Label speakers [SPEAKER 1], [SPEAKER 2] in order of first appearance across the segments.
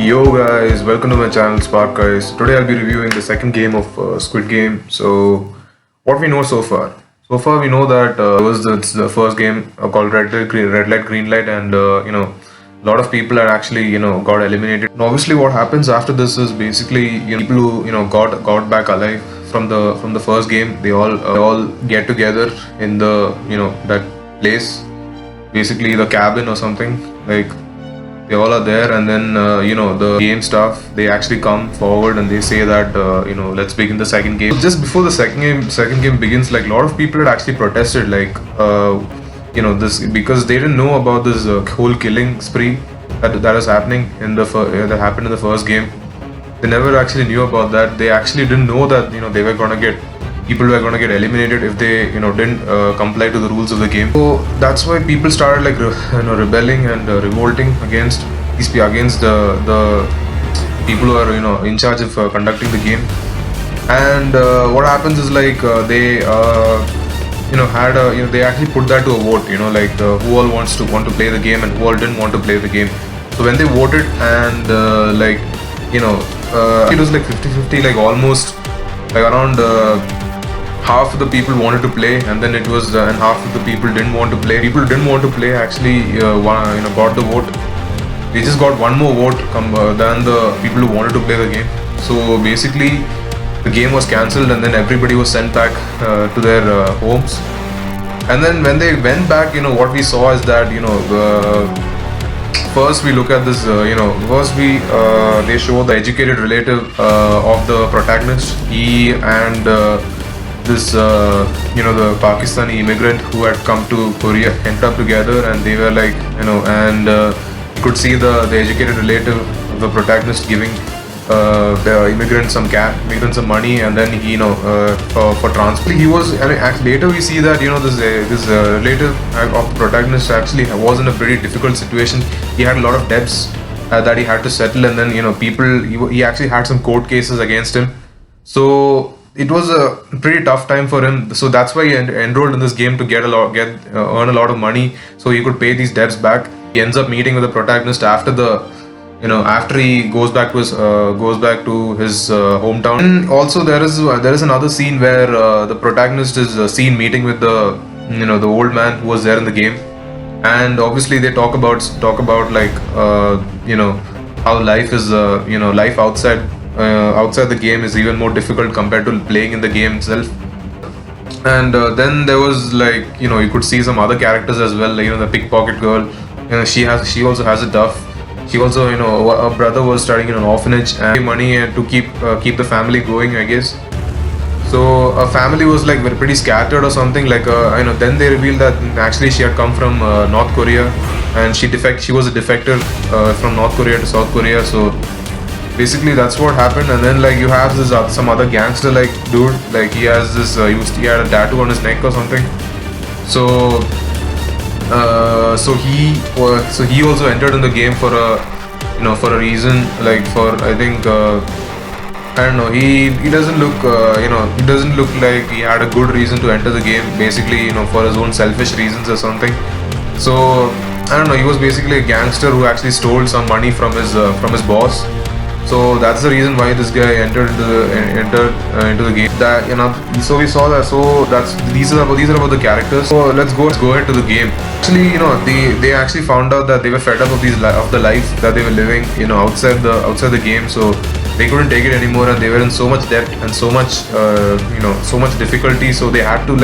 [SPEAKER 1] Yo guys, welcome to my channel Spark guys. Today I'll be reviewing the second game of Squid Game. So, what we know so far? So far we know that it's the first game called Red Light, Green Light, and a lot of people are actually got eliminated. And obviously, what happens after this is basically people who got back alive from the first game. They all get together in the that place, basically the cabin or something like they all are there, and then the game staff, they actually come forward and they say that let's begin the second game. Just before the second game begins, like a lot of people had actually protested, like this, because they didn't know about this whole killing spree that was happening that happened in the first game. They never actually knew about that. They actually didn't know that they were gonna get people were gonna get eliminated if they didn't comply to the rules of the game. So that's why people started like rebelling and revolting against the people who are in charge of conducting the game. And what happens is like they had they actually put that to a vote, like who all want to play the game and who all didn't want to play the game. So when they voted, and it was like 50-50, like almost like around half of the people wanted to play, and then it was and half of the people didn't want to play. People who didn't want to play actually got the vote. They just got one more vote than the people who wanted to play the game. So basically the game was cancelled, and then everybody was sent back to their homes. And then when they went back, what we saw is that first we look at this first they show the educated relative of the protagonist. He and this the Pakistani immigrant who had come to Korea ended up together, and they were like and you could see the educated relative of the protagonist giving the immigrant some money, and then he for transport. He was, I mean, later we see that this relative of the protagonist actually was in a pretty difficult situation. He had a lot of debts that he had to settle, and then he actually had some court cases against him. So it was a pretty tough time for him. So that's why he enrolled in this game, to earn a lot of money so he could pay these debts back. He ends up meeting with the protagonist after after he goes back to his hometown. And also there is another scene where the protagonist is seen meeting with the old man who was there in the game, and obviously they talk about like how life is life outside the game is even more difficult compared to playing in the game itself. And then there was like you could see some other characters as well, like the pickpocket girl. She also has it tough. She also her brother was studying in an orphanage and money to keep the family going, I guess. So her family was like pretty scattered or something, like then they revealed that actually she had come from North Korea, and she was a defector from North Korea to South Korea. So basically that's what happened. And then like you have this some other gangster like dude, like he has this he had a tattoo on his neck or something. So he also entered in the game for a reason, like for I think I don't know, he doesn't look he doesn't look like he had a good reason to enter the game, basically for his own selfish reasons or something. So I don't know, he was basically a gangster who actually stole some money from his boss. So that's the reason why this guy entered into the game. That so we saw that. So these are about the characters. So let's go ahead to the game. Actually, they actually found out that they were fed up of the life that they were living, outside the game. So they couldn't take it anymore, and they were in so much debt and so much difficulty. So they had to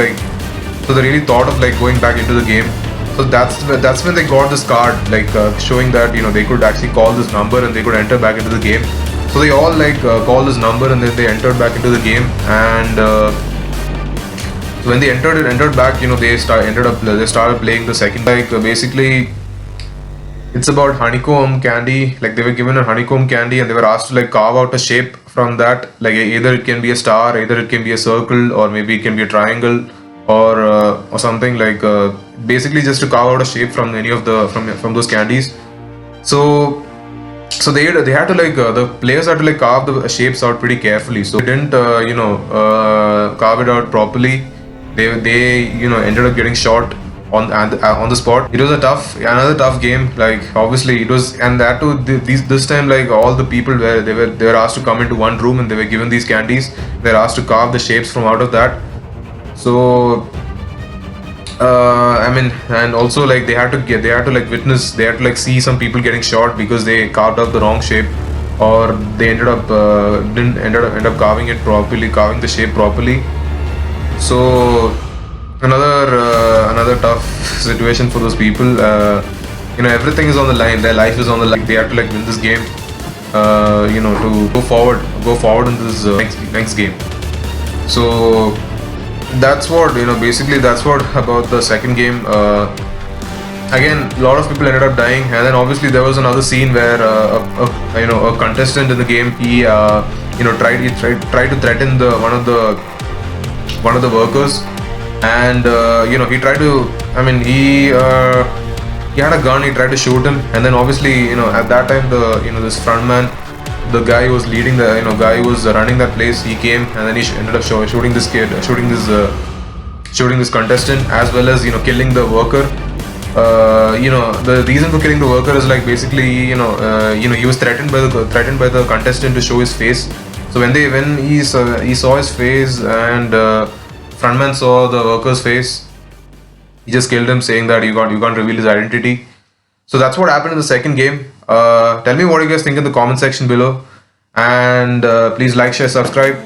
[SPEAKER 1] so they really thought of like going back into the game. So that's when they got this card, like showing that they could actually call this number and they could enter back into the game. So they all called this number, and then they entered back into the game. And so when they entered back, they started playing the second. Basically, it's about honeycomb candy. Like they were given a honeycomb candy, and they were asked to like carve out a shape from that. Like either it can be a star, either it can be a circle, or maybe it can be a triangle, or something like basically just to carve out a shape from any of from those candies. So they had to the players had to carve the shapes out pretty carefully. So they didn't carve it out properly. They ended up getting shot on the spot. It was another tough game. Like obviously it was, and that too this time like all the people they were asked to come into one room and they were given these candies. They were asked to carve the shapes from out of that. So I mean, and also like they had to like witness, they had to like see some people getting shot because they carved out the wrong shape, or they didn't end up carving the shape properly. So another tough situation for those people. Everything is on the line. Their life is on the line. They have to like win this game. To go forward in this next game. So that's what basically that's what about the second game. Again, a lot of people ended up dying, and then obviously there was another scene where a contestant in the game, he tried to threaten the one of the workers, and he tried to, I mean, he had a gun, he tried to shoot him, and then obviously at that time this frontman, the guy who was leading the guy who was running that place, he came and then he ended up shooting this contestant, as well as killing the worker. The reason for killing the worker is like basically he was threatened by the contestant to show his face. So when he saw his face, and frontman saw the worker's face, he just killed him, saying that you can't reveal his identity. So that's what happened in the second game. Tell me what you guys think in the comment section below, and please like, share, subscribe,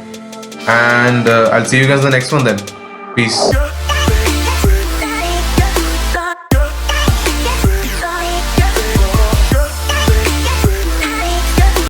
[SPEAKER 1] and I'll see you guys in the next one then. Peace.